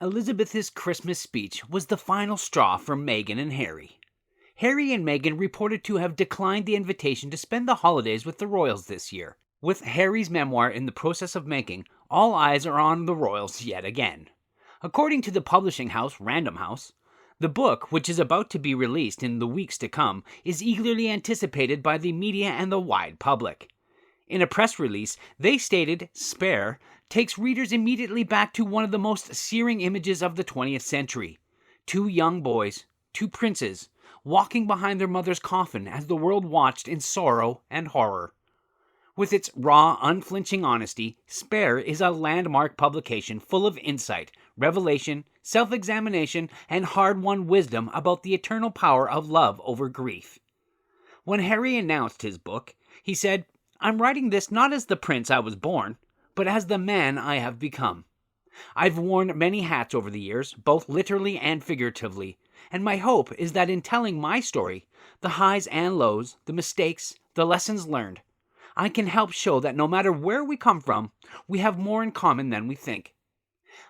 Elizabeth's Christmas speech was the final straw for Meghan and Harry. Harry and Meghan reported to have declined the invitation to spend the holidays with the royals this year. With Harry's memoir in the process of making, all eyes are on the royals yet again. According to the publishing house Random House, the book, which is about to be released in the weeks to come, is eagerly anticipated by the media and the wide public. In a press release, they stated, "Spare" takes readers immediately back to one of the most searing images of the 20th century. Two young boys, two princes, walking behind their mother's coffin as the world watched in sorrow and horror. With its raw, unflinching honesty, Spare is a landmark publication full of insight, revelation, self-examination, and hard-won wisdom about the eternal power of love over grief. When Harry announced his book, he said, "I'm writing this not as the prince I was born, but as the man I have become. I've worn many hats over the years, both literally and figuratively, and my hope is that in telling my story, the highs and lows, the mistakes, the lessons learned, I can help show that no matter where we come from, we have more in common than we think.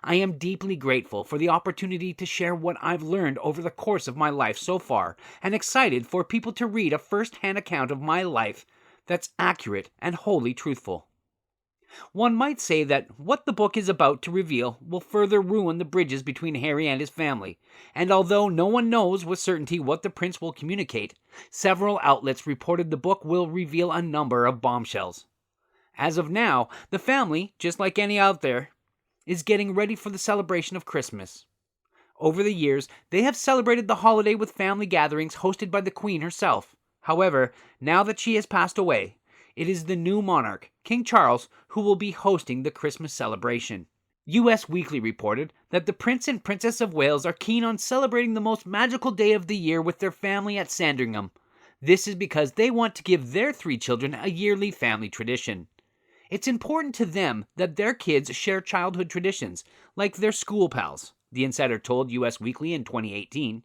I am deeply grateful for the opportunity to share what I've learned over the course of my life so far, and excited for people to read a first-hand account of my life that's accurate and wholly truthful." One might say that what the book is about to reveal will further ruin the bridges between Harry and his family, and although no one knows with certainty what the prince will communicate, several outlets reported the book will reveal a number of bombshells. As of now, the family, just like any out there, is getting ready for the celebration of Christmas. Over the years, they have celebrated the holiday with family gatherings hosted by the Queen herself. However, now that she has passed away, it is the new monarch, King Charles, who will be hosting the Christmas celebration. US Weekly reported that the Prince and Princess of Wales are keen on celebrating the most magical day of the year with their family at Sandringham. This is because they want to give their 3 children a yearly family tradition. It's important to them that their kids share childhood traditions, like their school pals, the insider told US Weekly in 2018.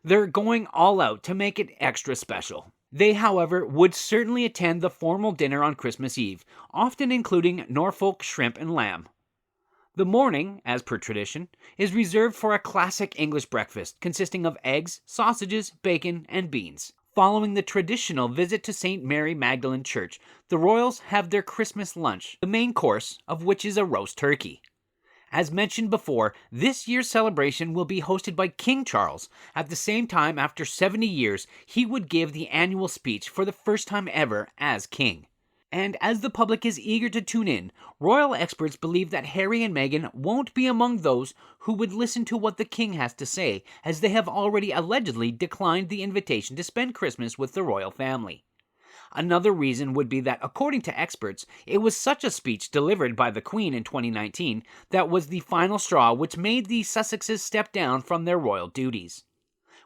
They're going all out to make it extra special. They, however, would certainly attend the formal dinner on Christmas Eve, often including Norfolk shrimp and lamb. The morning, as per tradition, is reserved for a classic English breakfast consisting of eggs, sausages, bacon, and beans. Following the traditional visit to St. Mary Magdalene Church, the royals have their Christmas lunch, the main course of which is a roast turkey. As mentioned before, this year's celebration will be hosted by King Charles. At the same time, after 70 years, he would give the annual speech for the first time ever as king. And as the public is eager to tune in, royal experts believe that Harry and Meghan won't be among those who would listen to what the king has to say, as they have already allegedly declined the invitation to spend Christmas with the royal family. Another reason would be that, according to experts, it was such a speech delivered by the Queen in 2019 that was the final straw which made the Sussexes step down from their royal duties.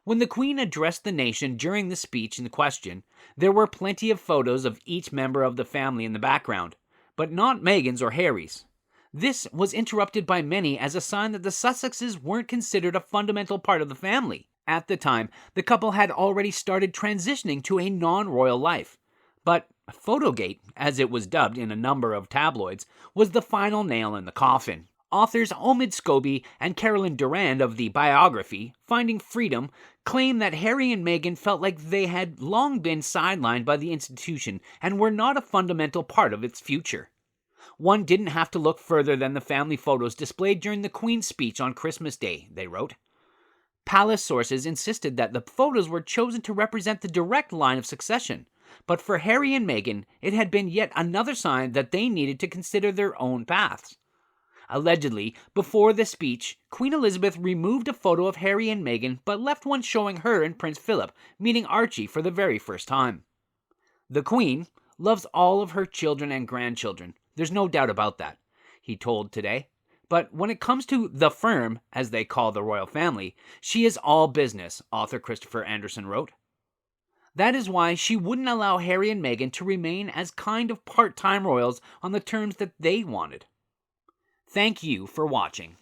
When the Queen addressed the nation during the speech in question, there were plenty of photos of each member of the family in the background, but not Meghan's or Harry's. This was interrupted by many as a sign that the Sussexes weren't considered a fundamental part of the family. At the time, the couple had already started transitioning to a non-royal life. But Photogate, as it was dubbed in a number of tabloids, was the final nail in the coffin. Authors Omid Scobie and Carolyn Durand of the biography, Finding Freedom, claim that Harry and Meghan felt like they had long been sidelined by the institution and were not a fundamental part of its future. One didn't have to look further than the family photos displayed during the Queen's speech on Christmas Day, they wrote. Palace sources insisted that the photos were chosen to represent the direct line of succession. But for Harry and Meghan, it had been yet another sign that they needed to consider their own paths. Allegedly, before the speech, Queen Elizabeth removed a photo of Harry and Meghan but left one showing her and Prince Philip meeting Archie for the very first time. The Queen loves all of her children and grandchildren, there's no doubt about that, he told Today. But when it comes to the firm, as they call the royal family, she is all business, author Christopher Anderson wrote. That is why she wouldn't allow Harry and Meghan to remain as kind of part-time royals on the terms that they wanted. Thank you for watching.